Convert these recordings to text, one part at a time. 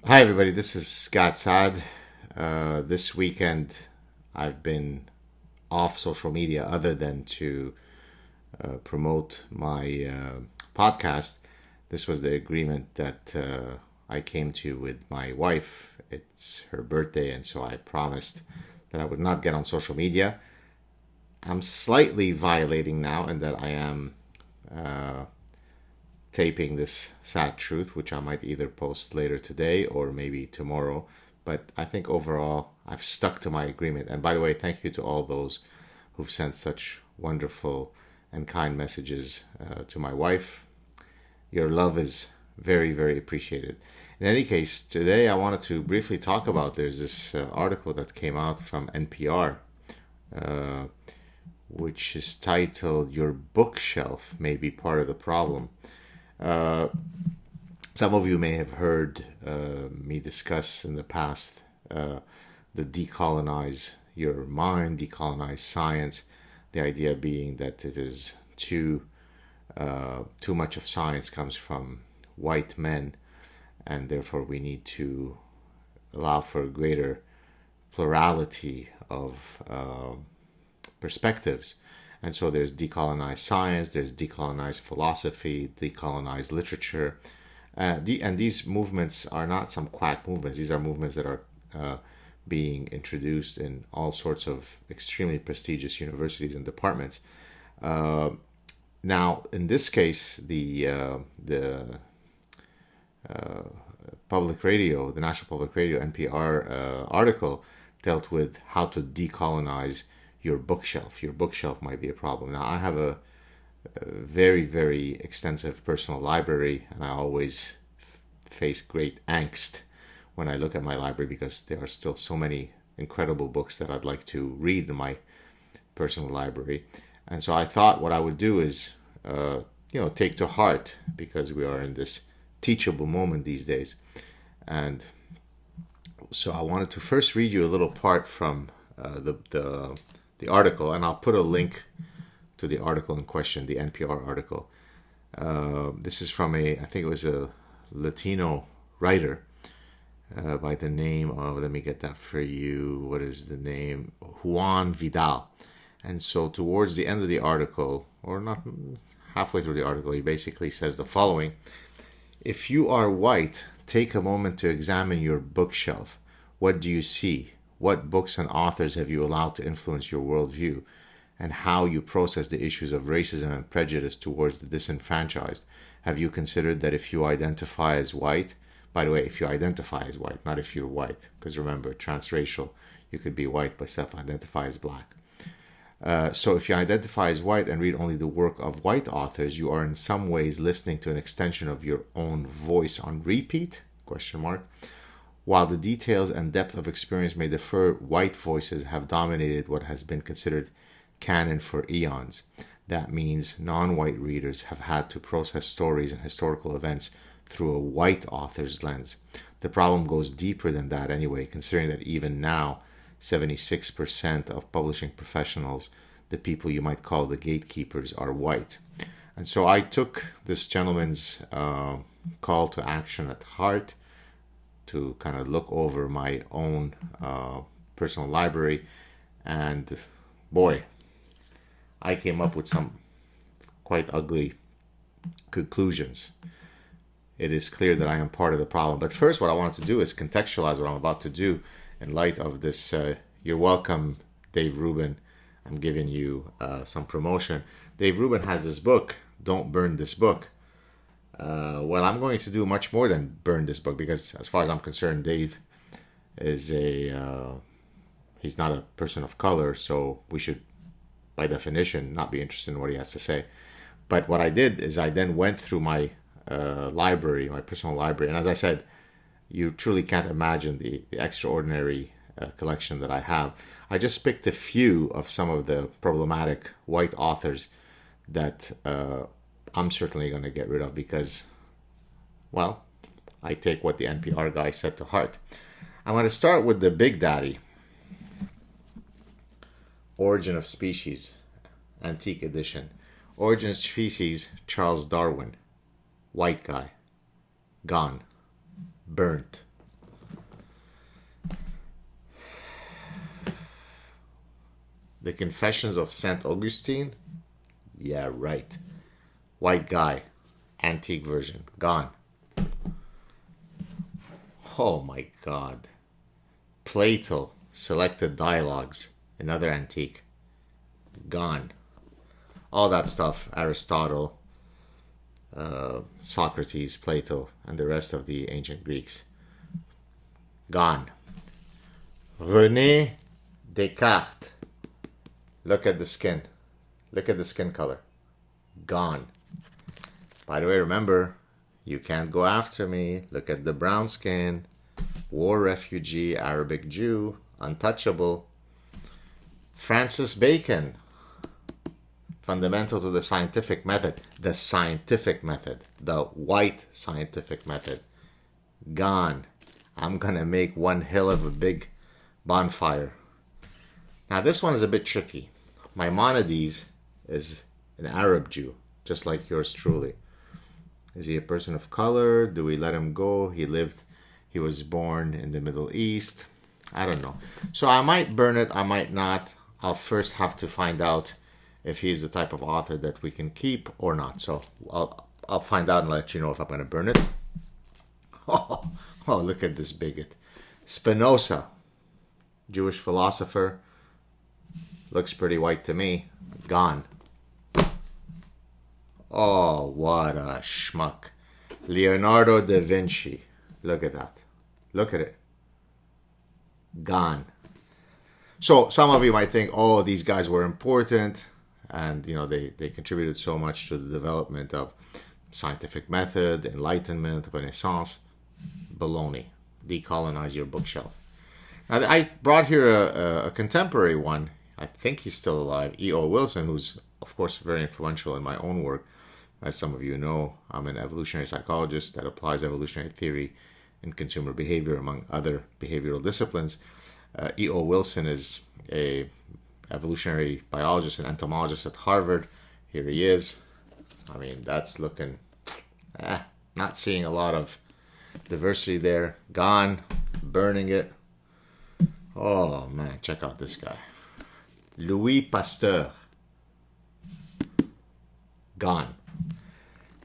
Hi, everybody. This is Scott Saad. This weekend, I've been off social media other than to promote my podcast. This was the agreement that I came to with my wife. It's her birthday, and so I promised that I would not get on social media. I'm slightly violating now in that I am uh, taping this SAAD TRUTH, which I might either post later today or maybe tomorrow. But I think overall, I've stuck to my agreement. And by the way, thank you to all those who've sent such wonderful and kind messages to my wife. Your love is very, very appreciated. In any case, today I wanted to briefly talk about there's this article that came out from NPR, uh, which is titled Your Bookshelf May Be Part of the Problem. Uh, some of you may have heard me discuss in the past the decolonize your mind, decolonize science. The idea being that it is too much of science comes from white men, and therefore we need to allow for a greater plurality of perspectives. And so there's decolonized science, there's decolonized philosophy, decolonized literature. And these movements are not some quack movements. These are movements that are being introduced in all sorts of extremely prestigious universities and departments. Uh, Now, in this case, the public radio, the National Public Radio (NPR) article dealt with how to decolonize your bookshelf. Your bookshelf might be a problem. Now, I have a very, very extensive personal library, and I always face great angst when I look at my library because there are still so many incredible books that I'd like to read in my personal library. And so I thought what I would do is, take to heart, because we are in this teachable moment these days. And so I wanted to first read you a little part from the article, and I'll put a link to the article in question, the NPR article. This is from I think it was a Latino writer by the name of, let me get that for you. What is the name? Juan Vidal. And so towards the end of the article, or not halfway through the article, he basically says the following. If you are white, take a moment to examine your bookshelf. What do you see? What books and authors have you allowed to influence your worldview? And how you process the issues of racism and prejudice towards the disenfranchised? Have you considered that if you identify as white, by the way, if you identify as white, not if you're white, because remember, transracial, you could be white but self-identify as black. So if you identify as white and read only the work of white authors, you are in some ways listening to an extension of your own voice on repeat, question mark. While the details and depth of experience may differ, white voices have dominated what has been considered canon for eons. That means non-white readers have had to process stories and historical events through a white author's lens. The problem goes deeper than that anyway, considering that even now, 76% of publishing professionals, the people you might call the gatekeepers, are white. And so I took this gentleman's call to action at heart to kind of look over my own personal library. And boy, I came up with some quite ugly conclusions. It is clear that I am part of the problem. But first, what I wanted to do is contextualize what I'm about to do in light of this. You're welcome, Dave Rubin. I'm giving you some promotion. Dave Rubin has this book, Don't Burn This Book. Well, I'm going to do much more than burn this book because, as far as I'm concerned, Dave is he's not a person of color, so we should, by definition, not be interested in what he has to say. But what I did is I then went through my library, my personal library, and as I said, you truly can't imagine the extraordinary collection that I have. I just picked a few of some of the problematic white authors that I'm certainly going to get rid of because, well, I take what the NPR guy said to heart. I'm going to start with the Big Daddy, Origin of Species, Antique Edition. Origin of Species, Charles Darwin. White guy. Gone. Burnt. The Confessions of Saint Augustine? Yeah, right. White guy. Antique version. Gone. Oh my God. Plato. Selected Dialogues. Another antique. Gone. All that stuff. Aristotle, Socrates, Plato, and the rest of the ancient Greeks. Gone. René Descartes. Look at the skin. Look at the skin color. Gone. By the way, remember, you can't go after me. Look at the brown skin. War refugee, Arabic Jew, untouchable. Francis Bacon. Fundamental to the scientific method. The scientific method. The white scientific method. Gone. I'm gonna make one hell of a big bonfire. Now this one is a bit tricky. Maimonides is an Arab Jew, just like yours truly. Is he a person of color? Do we let him go? He was born in the Middle East. I don't know. So I might burn it, I might not. I'll first have to find out if he's the type of author that we can keep or not. So I'll find out and let you know if I'm going to burn it. Oh, look at this bigot. Spinoza, Jewish philosopher. Looks pretty white to me. Gone. Oh, what a schmuck. Leonardo da Vinci. Look at that. Look at it. Gone. So some of you might think, oh, these guys were important and, you know, they contributed so much to the development of scientific method, enlightenment, Renaissance. Baloney. Decolonize your bookshelf. Now, I brought here a contemporary one. I think he's still alive. E.O. Wilson, who's, of course, very influential in my own work. As some of you know, I'm an evolutionary psychologist that applies evolutionary theory in consumer behavior, among other behavioral disciplines. E.O. Wilson is a evolutionary biologist and entomologist at Harvard. Here he is. I mean, that's looking... not seeing a lot of diversity there. Gone. Burning it. Oh, man. Check out this guy. Louis Pasteur. Gone.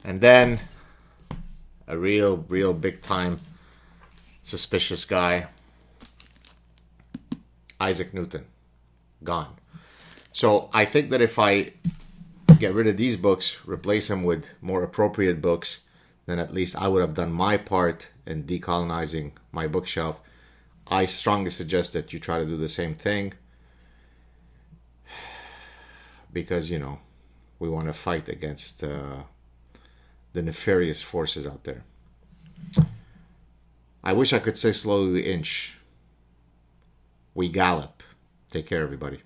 And then a real big time suspicious guy, Isaac Newton. Gone. So I think that if I get rid of these books, replace them with more appropriate books, then at least I would have done my part in decolonizing my bookshelf. I strongly suggest that you try to do the same thing because, you know, we want to fight against the nefarious forces out there. I wish I could say slowly we inch. We gallop. Take care, everybody.